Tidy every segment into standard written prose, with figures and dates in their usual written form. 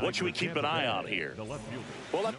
What should we keep an eye on here? Well,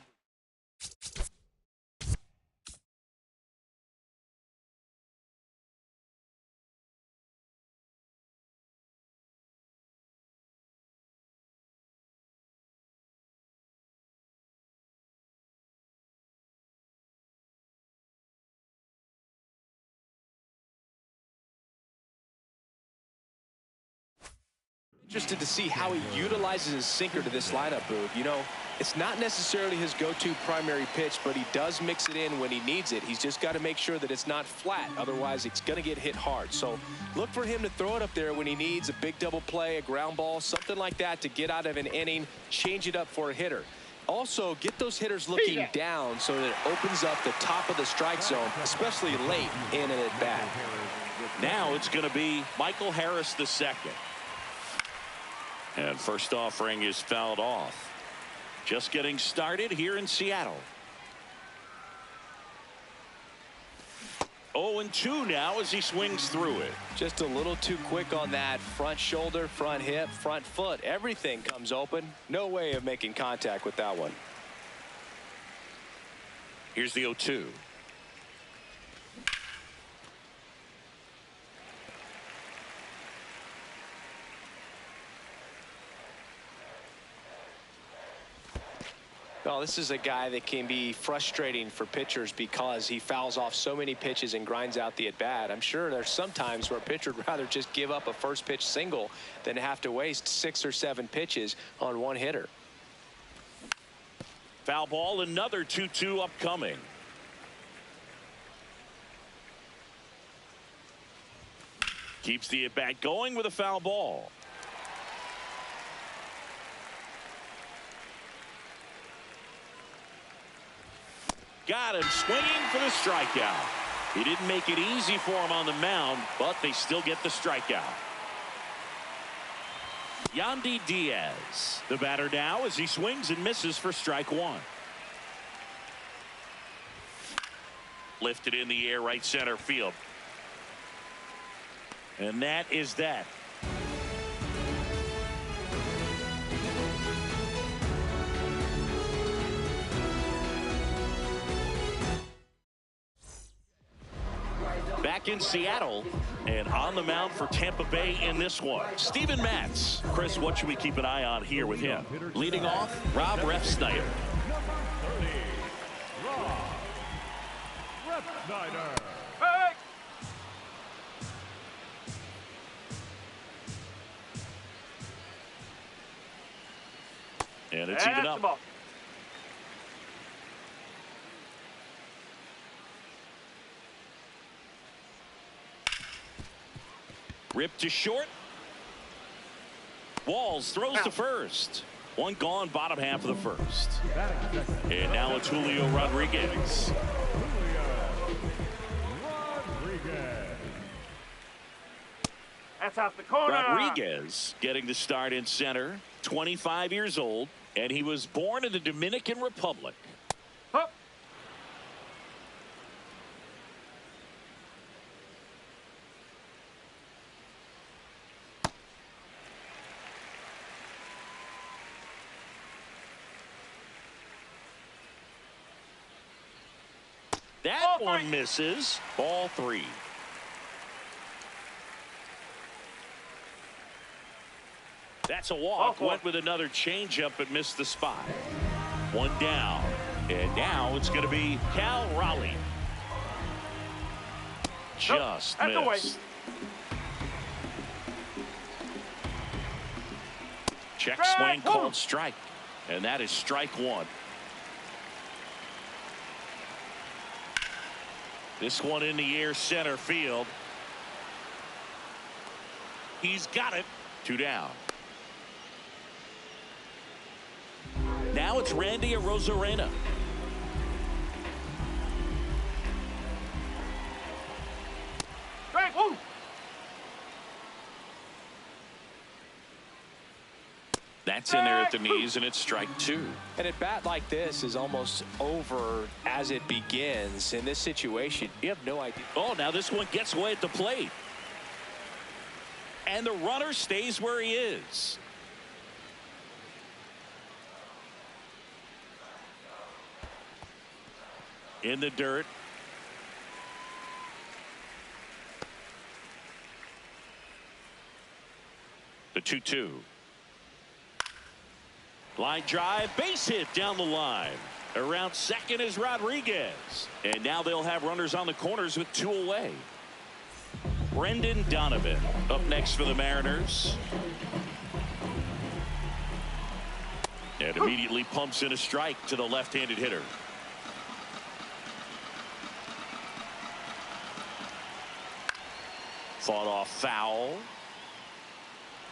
interested to see how he utilizes his sinker to this lineup, Boog. You know, it's not necessarily his go-to primary pitch, but he does mix it in when he needs it. He's just got to make sure that it's not flat. Otherwise, it's going to get hit hard. So look for him to throw it up there when he needs a big double play, a ground ball, something like that to get out of an inning, change it up for a hitter. Also, get those hitters looking down so that it opens up the top of the strike zone, especially late in an at-bat. Now it's going to be Michael Harris II. And first offering is fouled off. Just getting started here in Seattle. 0-2 now as he swings through it. Just a little too quick on that front shoulder, front hip, front foot. Everything comes open. No way of making contact with that one. Here's the 0-2. Well, this is a guy that can be frustrating for pitchers because he fouls off so many pitches and grinds out the at-bat. I'm sure there's some times where a pitcher would rather just give up a first pitch single than have to waste 6 or 7 pitches on one hitter. Foul ball, another 2-2 upcoming. Keeps the at-bat going with a foul ball. Got him swinging for the strikeout. He didn't make it easy for him on the mound, but they still get the strikeout. Yandy Diaz, the batter now as he swings and misses for strike one. Lifted in the air, right center field. And that is that. Back in Seattle and on the mound for Tampa Bay in this one, Steven Matz. Chris, what should we keep an eye on here with him? Leading off, Rob Refsnyder. Hey! And it's even up. Ripped to short. Walls throws to first. One gone, bottom half of the first. And now it's Julio Rodriguez. That's off the corner. Rodriguez getting the start in center. 25 years old, and he was born in the Dominican Republic. Huh. That one misses. Ball 3. That's a walk. Went with another changeup but missed the spot. One down. And now it's going to be Cal Raleigh. Just missed. Check swing called strike. And that is strike one. This one in the air, center field. He's got it. 2 down. Now it's Randy Arozarena. That's in there at the knees, and it's strike 2. And a bat like this is almost over as it begins. In this situation, you have no idea. Oh, now this one gets away at the plate. And the runner stays where he is. in the dirt. The 2-2. Line drive, base hit down the line. Around second is Rodriguez. And now they'll have runners on the corners with 2 away. Brendan Donovan up next for the Mariners. And immediately pumps in a strike to the left-handed hitter. Fought off foul.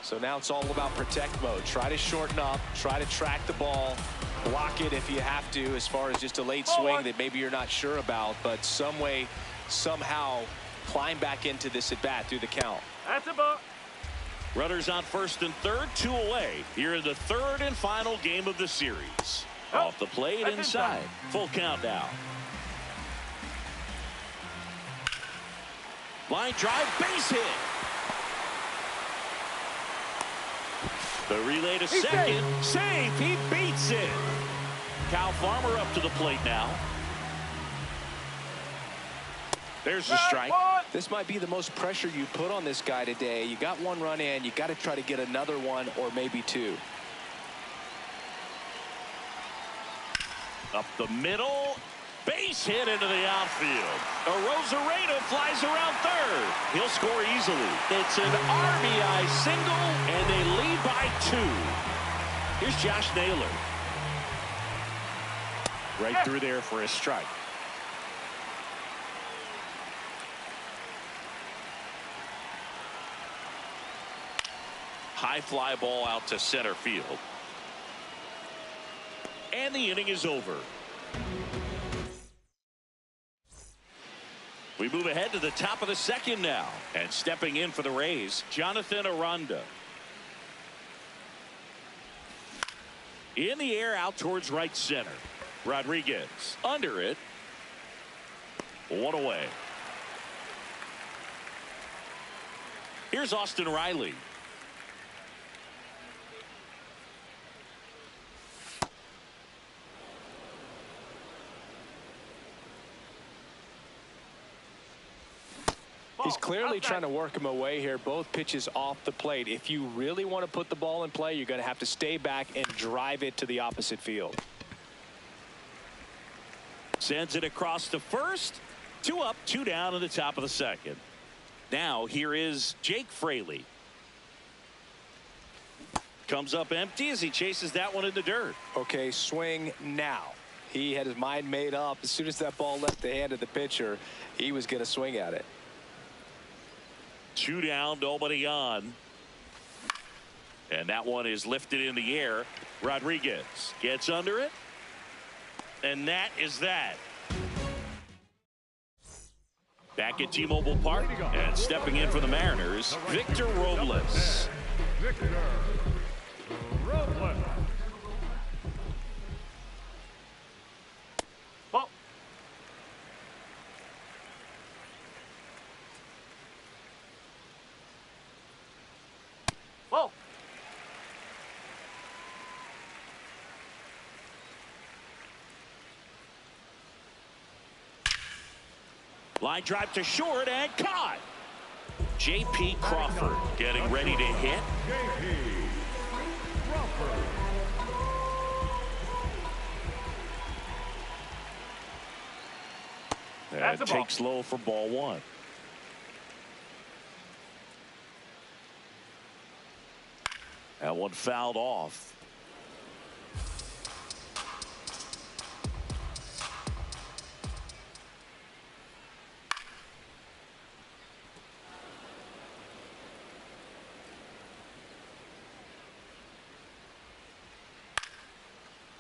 So now it's all about protect mode. Try to shorten up, try to track the ball, block it if you have to, as far as just a late swing that maybe you're not sure about, but some way, somehow climb back into this at bat through the count. That's a ball. Runners on first and third, 2 away. Here in the third and final game of the series. Off the plate, inside. Full count now. Line drive, base hit. The relay to second. Save. He beats it. Kyle Farmer up to the plate now. There's the strike. This might be the most pressure you put on this guy today. You got 1 run in. You got to try to get another 1 or maybe 2. Up the middle. Base hit into the outfield. Rosarena flies around third. He'll score easily. It's an RBI single, and they lead by 2. Here's Josh Naylor. Right through there for a strike. High fly ball out to center field. And the inning is over. We move ahead to the top of the second now. And stepping in for the Rays, Jonathan Aranda. In the air out towards right center. Rodriguez under it. 1 away. Here's Austin Riley. He's clearly trying to work him away here. Both pitches off the plate. If you really want to put the ball in play, you're going to have to stay back and drive it to the opposite field. Sends it across to first. 2 up, 2 down in the top of the second. Now here is Jake Fraley. Comes up empty as he chases that one in the dirt. Okay, swing now. He had his mind made up. As soon as that ball left the hand of the pitcher, he was going to swing at it. 2 down, nobody on. And that one is lifted in the air. Rodriguez gets under it. And that is that. Back at T-Mobile Park and stepping in for the Mariners, Victor Robles. Victor Robles. Ball. Ball. Line drive to short and caught. J.P. Crawford getting ready to hit. J.P. Crawford. And takes low for ball 1. That one fouled off.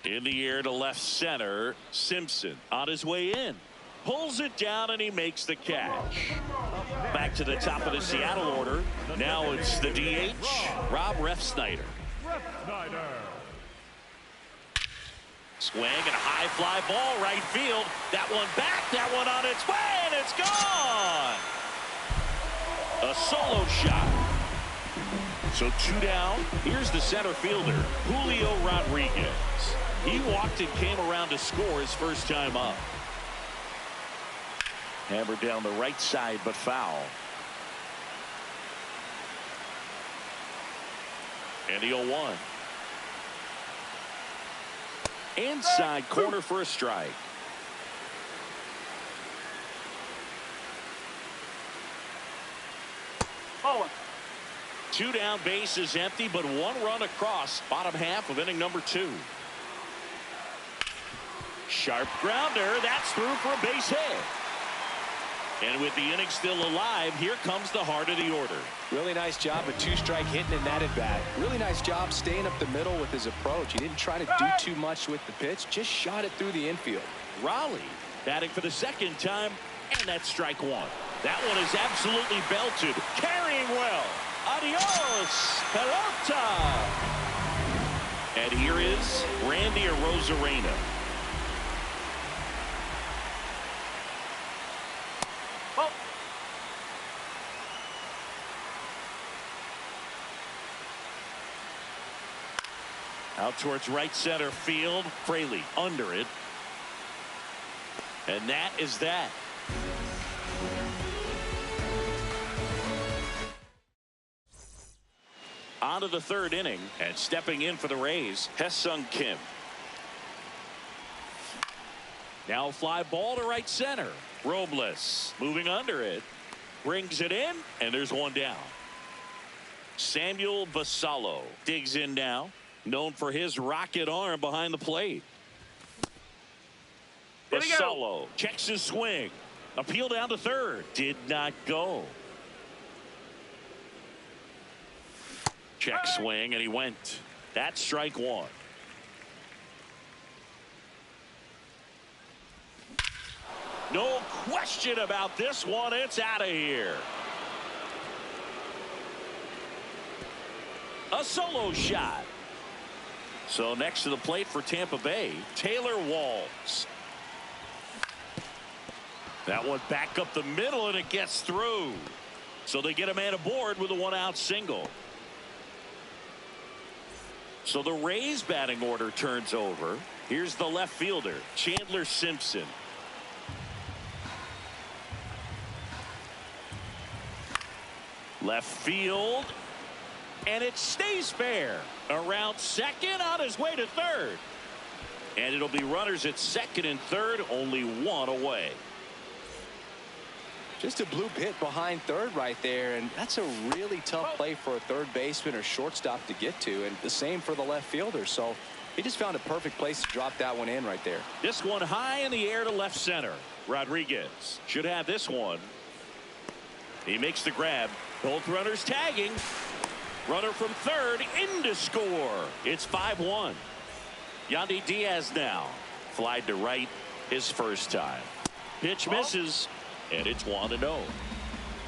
In the air to left center. Simpson on his way in. Pulls it down and he makes the catch. Back to the top of the Seattle order. Now it's the DH, Rob Refsnyder. Swing and a high fly ball right field. That one back, that one on its way, and it's gone. A solo shot. So 2 down. Here's the center fielder, Julio Rodriguez. He walked and came around to score his first time up. Hammered down the right side, but foul. And the 0-1. Inside corner for a strike. Oh. 2 down, bases empty, but 1 run across. Bottom half of inning number 2. Sharp grounder. That's through for a base hit. And with the inning still alive, here comes the heart of the order. Really nice job of 2-strike hitting in that at bat. Really nice job staying up the middle with his approach. He didn't try to do too much with the pitch, just shot it through the infield. Raleigh batting for the 2nd time, and that's strike 1. That one is absolutely belted. Carrying well. Adios, pelota. And here is Randy Arozarena. Out towards right center field. Fraley under it. And that is that. On to the 3rd inning, and stepping in for the Rays, Hye-Sung Kim. Now a fly ball to right center. Robles moving under it. Brings it in, and there's 1 down. Samuel Basallo digs in now. Known for his rocket arm behind the plate. Basallo checks his swing. Appeal down to 3rd. Did not go. Check swing, and he went. That's strike 1. No question about this one. It's out of here. A solo shot. So next to the plate for Tampa Bay, Taylor Walls. That one back up the middle, and it gets through. So they get a man aboard with a 1-out single. So the Rays batting order turns over. Here's the left fielder, Chandler Simpson. Left field. And it stays fair. Around 2nd, on his way to 3rd. And it'll be runners at 2nd and 3rd, only 1 away. Just a bloop hit behind 3rd right there, and that's a really tough play for a 3rd baseman or shortstop to get to, and the same for the left fielder. So he just found a perfect place to drop that one in right there. This one high in the air to left center. Rodriguez should have this one. He makes the grab. Both runners tagging. Runner from 3rd in to score. It's 5-1. Yandy Diaz now. Flied to right his first time. Pitch misses, and it's 1-0.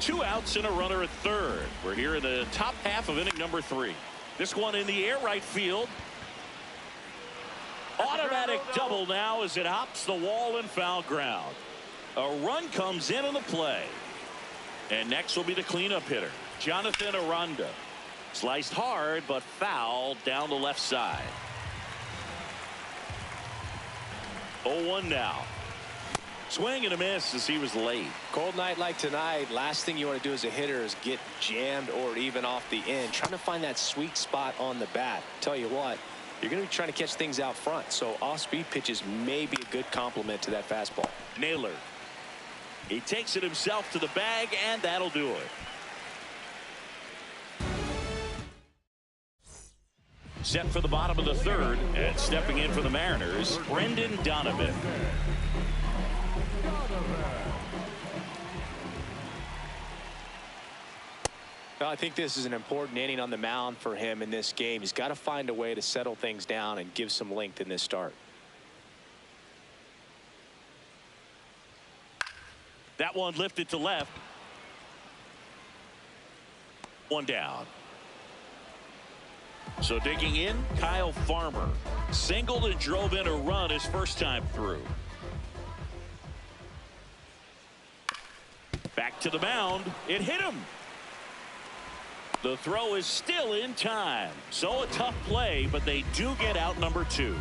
2 outs and a runner at 3rd. We're here in the top half of inning number 3. This one in the air right field. Automatic double now as it hops the wall and foul ground. A run comes in on the play. And next will be the cleanup hitter, Jonathan Aranda. Sliced hard, but foul down the left side. 0-1 now. Swing and a miss as he was late. Cold night like tonight, last thing you want to do as a hitter is get jammed or even off the end. Trying to find that sweet spot on the bat. Tell you what, you're going to be trying to catch things out front. So off-speed pitches may be a good complement to that fastball. Naylor. He takes it himself to the bag, and that'll do it. Set for the bottom of the 3rd, and stepping in for the Mariners, Brendan Donovan. Well, I think this is an important inning on the mound for him in this game. He's got to find a way to settle things down and give some length in this start. That one lifted to left. 1 down. So digging in, Kyle Farmer. Singled and drove in a run his first time through. Back to the mound. It hit him. The throw is still in time. So a tough play, but they do get out number 2.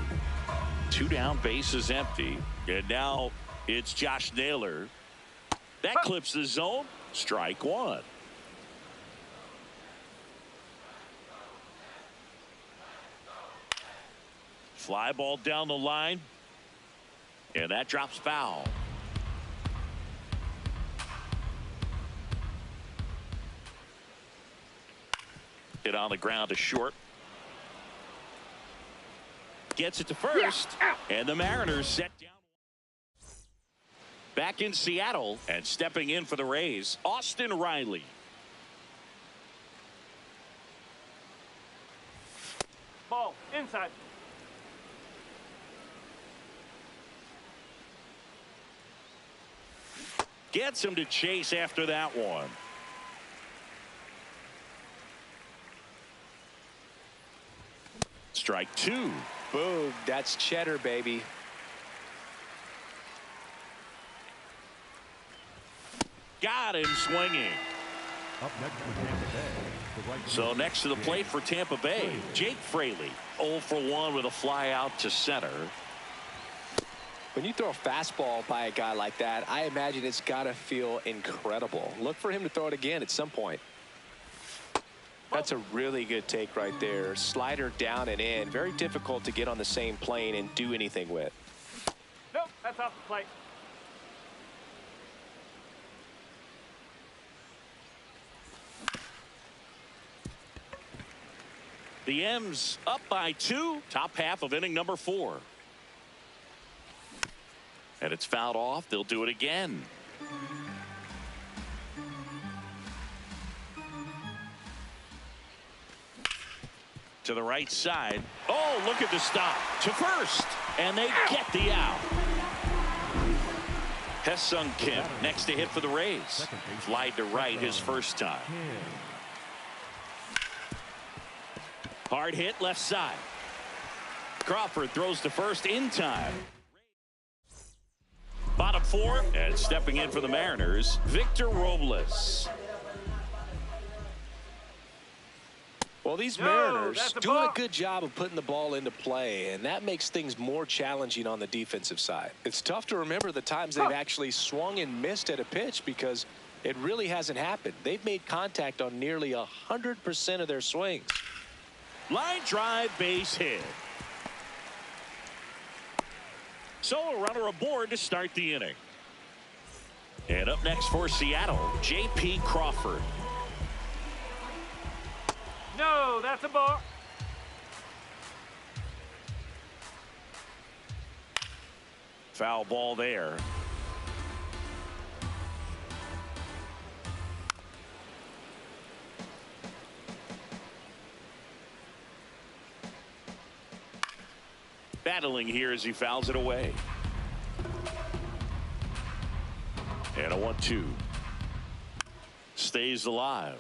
2 down, bases empty. And now it's Josh Naylor. That clips the zone. Strike one. Fly ball down the line. And that drops foul. Hit on the ground to short. Gets it to first. And the Mariners set down. Back in Seattle and stepping in for the Rays, Austin Riley. Ball inside. Gets him to chase after that one. Strike two. Boom, that's cheddar, baby. Got him swinging. Up next for Tampa Bay. The right So next to the plate for Tampa Bay, Jake Fraley. 0 for 1 with a fly out to center. When you throw a fastball by a guy like that, I imagine it's got to feel incredible. Look for him to throw it again at some point. That's a really good take right there. Slider down and in. Very difficult to get on the same plane and do anything with. Nope, that's off the plate. The M's up by 2. Top half of inning number 4. And it's fouled off. They'll do it again. To the right side. Oh, look at the stop. To first. And they get the out. Hesung Kim next to hit for the Rays. Flied to right his first time. Hard hit left side. Crawford throws to first in time. Bottom 4 and stepping in for the Mariners, Victor Robles. Well, these Mariners do a good job of putting the ball into play, and that makes things more challenging on the defensive side. It's tough to remember the times they've actually swung and missed at a pitch because it really hasn't happened. They've made contact on nearly 100% of their swings. Line drive, base hit. So a runner aboard to start the inning. And up next for Seattle, J.P. Crawford. No, that's a ball. Foul ball there. Battling here as he fouls it away. And a 1-2. Stays alive.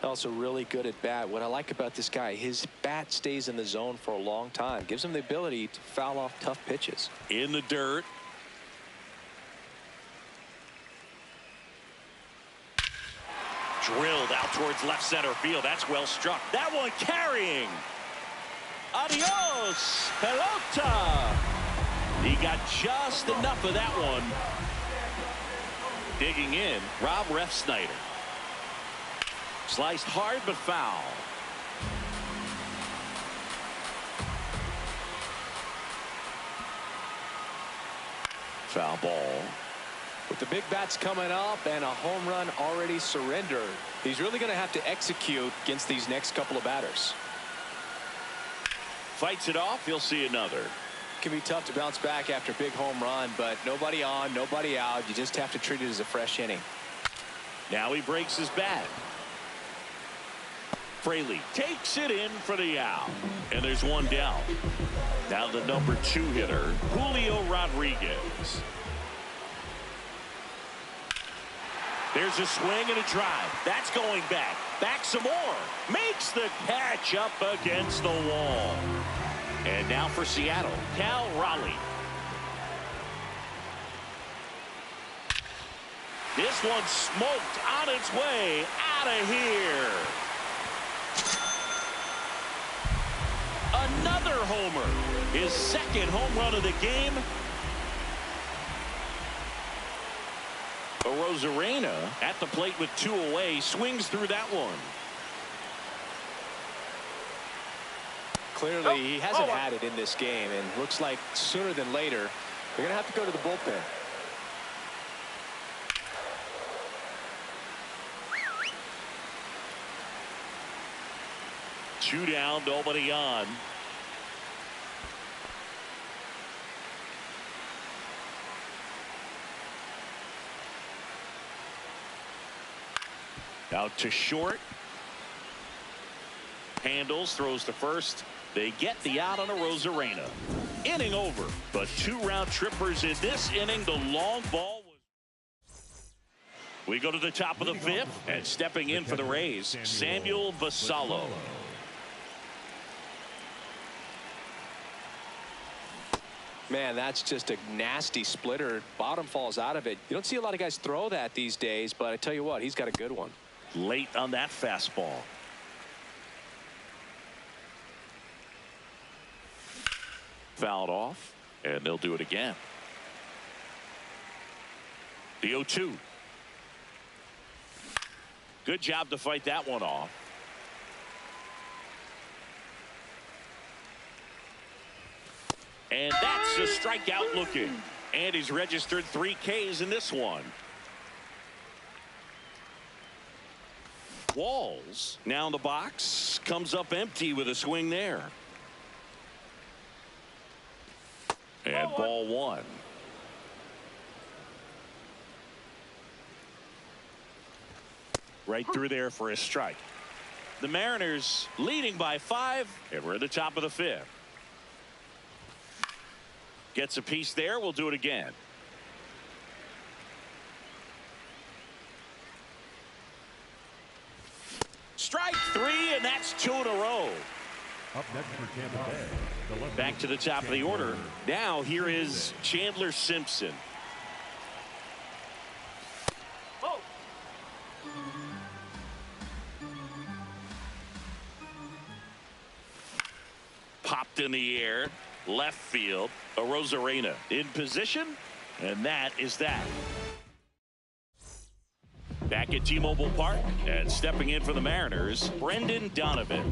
Also really good at bat. What I like about this guy, his bat stays in the zone for a long time. Gives him the ability to foul off tough pitches. In the dirt. Drilled out towards left center field. That's well struck. That one carrying. Adios, pelota. He got just enough of that one. Digging in, Rob Refsnyder. Sliced hard but foul. Foul ball. With the big bats coming up and a home run already surrendered, he's really going to have to execute against these next couple of batters. Fights it off. You'll see another. Can be tough to bounce back after a big home run, but nobody on, nobody out. You just have to treat it as a fresh inning. Now he breaks his bat. Fraley takes it in for the out. And there's one down. Now the number 2 hitter, Julio Rodriguez. There's a swing and a drive. That's going back. Back some more. Makes the catch up against the wall. And now for Seattle, Cal Raleigh. This one smoked on its way out of here. Another homer. His second home run of the game. Rosarena at the plate with 2 away, swings through that one. Clearly, he hasn't had it in this game, and looks like sooner than later, they're going to have to go to the bullpen. Two down, nobody on. Out to short. Handles, throws to first. They get the out on a Rosarena. Inning over, but 2 round trippers in this inning. The long ball was. We go to the top of the 5th, and stepping in for the Rays, Samuel Vasallo. Man, that's just a nasty splitter. Bottom falls out of it. You don't see a lot of guys throw that these days, but I tell you what, he's got a good one. Late on that fastball. Fouled off, and they'll do it again. The 0-2. Good job to fight that one off. And that's a strikeout looking. And he's registered 3 Ks in this one. Walls now in the box, comes up empty with a swing there. And ball 1. Right through there for a strike. The Mariners leading by 5, and we're at the top of the 5th. Gets a piece there. We'll do it again. Strike 3, and that's 2 in a row. Up next for Tampa Bay. Back to the top of the order. Now here is Chandler Simpson. Oh. Popped in the air. Left field. A Rosarena in position. And that is that. Back at T-Mobile Park, and stepping in for the Mariners, Brendan Donovan.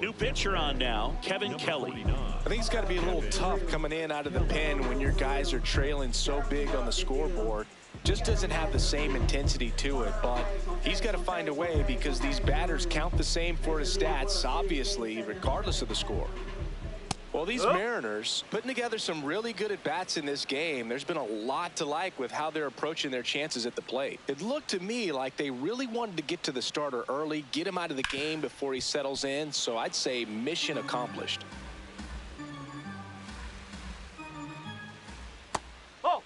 New pitcher on now, Kevin Kelly. I think it's got to be a little tough coming in out of the pen when your guys are trailing so big on the scoreboard. Just doesn't have the same intensity to it, but he's got to find a way because these batters count the same for his stats, obviously, regardless of the score. Well, these Mariners putting together some really good at-bats in this game. There's been a lot to like with how they're approaching their chances at the plate. It looked to me like they really wanted to get to the starter early, get him out of the game before he settles in, so I'd say mission accomplished. Oh.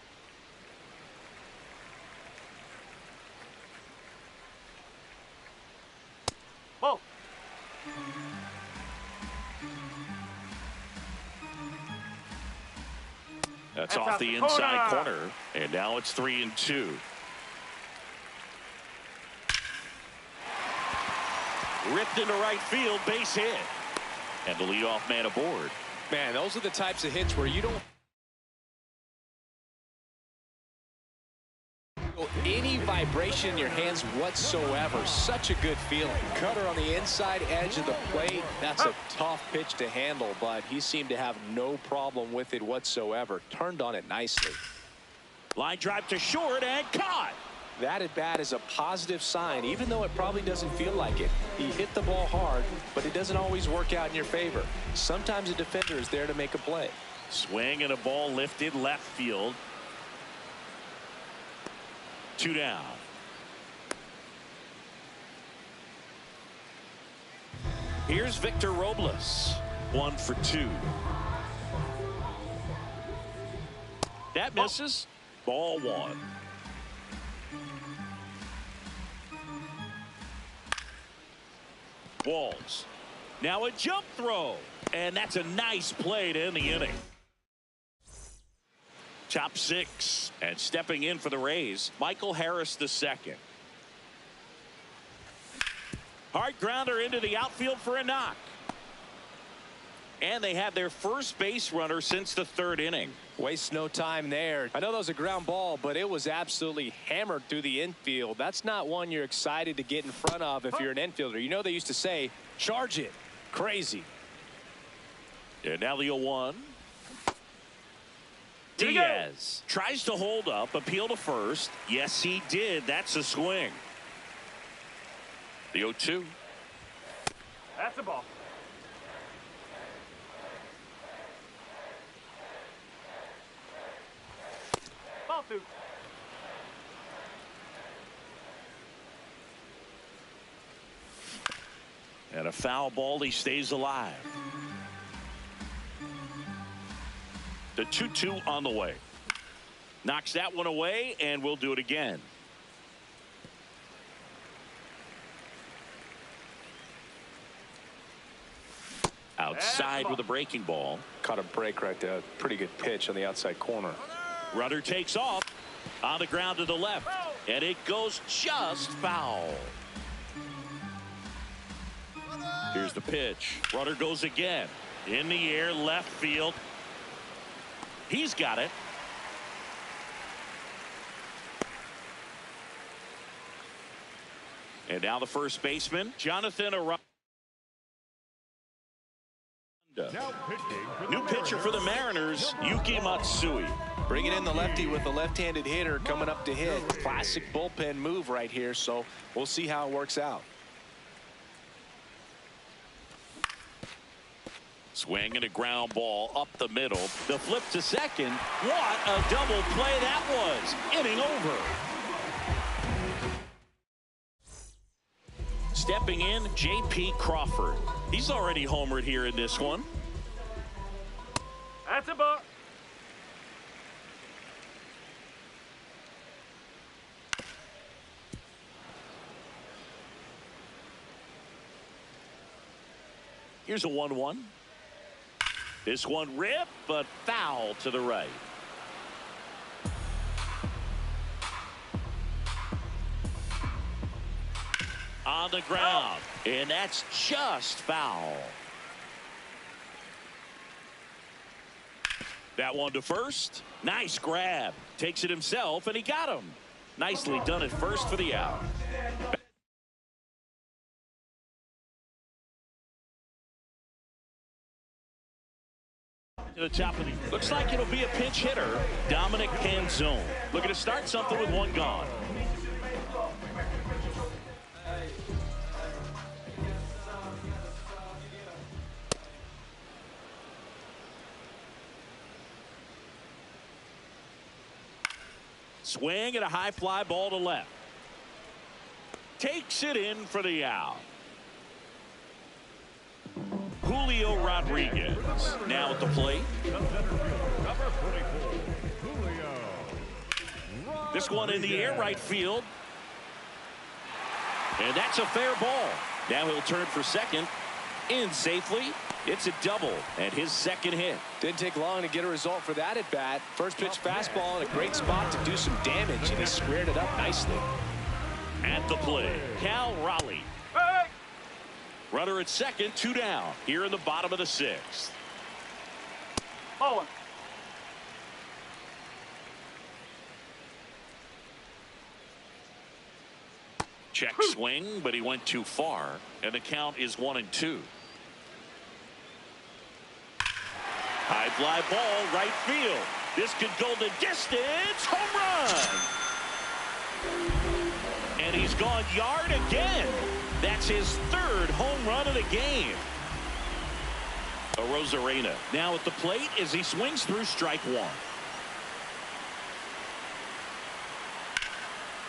Oh. That's off the inside corner, and now it's 3-2. Ripped into right field, base hit, and the leadoff man aboard. Man, those are the types of hits where you don't feel any vibration in your hands whatsoever. Such a good feeling. Cutter on the inside edge of the plate. That's a tough pitch to handle, but he seemed to have no problem with it whatsoever. Turned on it nicely. Line drive to short and caught. That at bat is a positive sign, even though it probably doesn't feel like it. He hit the ball hard, but it doesn't always work out in your favor. Sometimes a defender is there to make a play. Swing and a ball lifted left field. 2 down. Here's Victor Robles. 1 for 2. That misses. Ball 1. Walls. Now a jump throw. And that's a nice play to end the inning. Top six. And stepping in for the Rays, Michael Harris II. Hard grounder into the outfield for a knock. And they have their first base runner since the third inning. Waste no time there. I know that was a ground ball, but it was absolutely hammered through the infield. That's not one you're excited to get in front of if you're an infielder. You know they used to say, charge it. Crazy. And now the 0-1. Diaz tries to hold up, appeal to first. Yes, he did. That's a swing. The 0-2. That's a ball. Ball two. And a foul ball. He stays alive. The 2-2 on the way. Knocks that one away, and we'll do it again. Outside with a breaking ball. Caught a break right there. Pretty good pitch on the outside corner. Runner takes off on the ground to the left, and it goes just foul. Here's the pitch. Runner goes again. In the air, left field. He's got it. And now the first baseman, Jonathan Aranda. New pitcher for the Mariners, Yuki Matsui. Bringing in the lefty with the left-handed hitter coming up to hit. Classic bullpen move right here, so we'll see how it works out. Swing and a ground ball up the middle. The flip to second. What a double play that was. Inning over. Stepping in, J.P. Crawford. He's already homered here in this one. That's a ball. Here's a 1-1. This one ripped, but foul to the right. On the ground, and that's just foul. That one to first. Nice grab. Takes it himself, and he got him. Nicely done at first for the out. To the top of the, looks like it'll be a pinch hitter, Dominic Panzone. Looking to start something with one gone. Swing and a high fly ball to left. Takes it in for the out. Julio Rodriguez now at the plate. This one in the air, right field. And that's a fair ball. Now he'll turn for second. In safely. It's a double and his second hit. Didn't take long to get a result for that at bat. First pitch fastball in a great spot to do some damage, and he squared it up nicely. At the plate, Cal Raleigh. Hey! Runner at second, 2 down. Here in the bottom of the 6th. Ball one. Check swing, but he went too far, and the count is 1-2. High fly ball, right field. This could go the distance. Home run. And he's gone yard again. That's his 3rd home run of the game. Arozarena now at the plate as he swings through strike 1.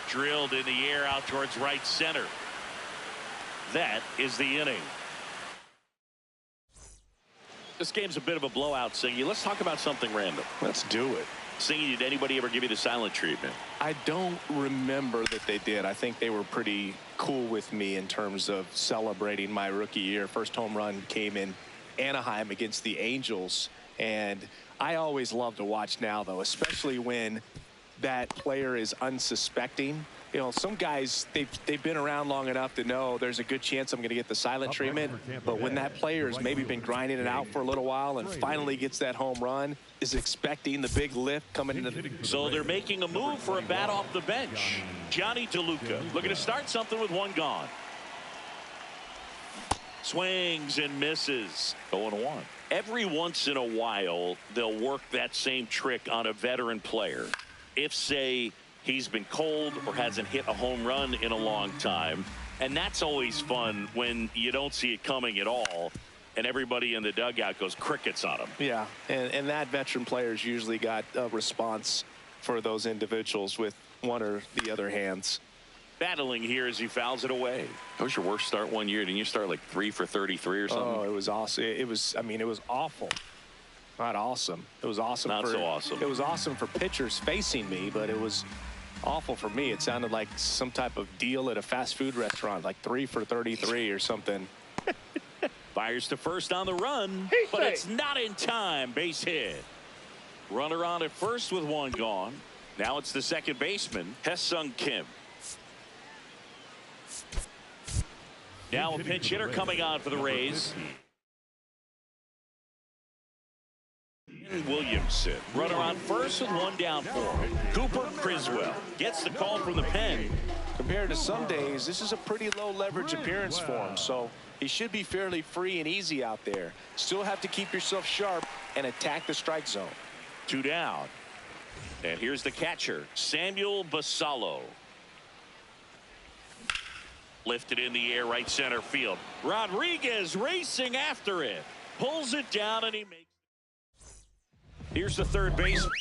Drilled in the air out towards right center. That is the inning. This game's a bit of a blowout, Singy. Let's talk about something random. Let's do it. Singy, did anybody ever give you the silent treatment? I don't remember that they did. I think they were pretty cool with me in terms of celebrating my rookie year. First home run came in Anaheim against the Angels, And I always love to watch now, though, especially when that player is unsuspecting. You know, some guys, they've been around long enough to know there's a good chance I'm going to get the silent treatment. But when that player's maybe been grinding it out for a little while and finally gets that home run, is expecting the big lift coming into the... So they're making a move for a bat off the bench. Johnny DeLuca looking to start something with one gone. Swings and misses. 0-1. Every once in a while, they'll work that same trick on a veteran player. If, say, he's been cold or hasn't hit a home run in a long time. And that's always fun when you don't see it coming at all and everybody in the dugout goes crickets on him. Yeah, and that veteran player's usually got a response for those individuals with one or the other hands. Battling here as he fouls it away. That was your worst start one year. Didn't you start like 3 for 33 or something? Oh, it was awesome. It was, I mean, it was awful. Not awesome. It was awesome. Not so awesome. It was awesome for pitchers facing me, but it was awful for me. It sounded like some type of deal at a fast food restaurant, like 3 for 33 or something. Fires to first on the run, but it's not in time. Base hit. Runner on at first with one gone. Now it's the second baseman, Hesung Kim. Now a pinch hitter coming on for the Rays. Williamson. Runner on first with one down for him. Cooper Criswell gets the call from the pen. Compared to some days, this is a pretty low leverage appearance for him, so he should be fairly free and easy out there. Still have to keep yourself sharp and attack the strike zone. 2 down. And here's the catcher, Samuel Basallo. Lifted in the air, right center field. Rodriguez racing after it. Pulls it down and he makes. Here's the third baseman.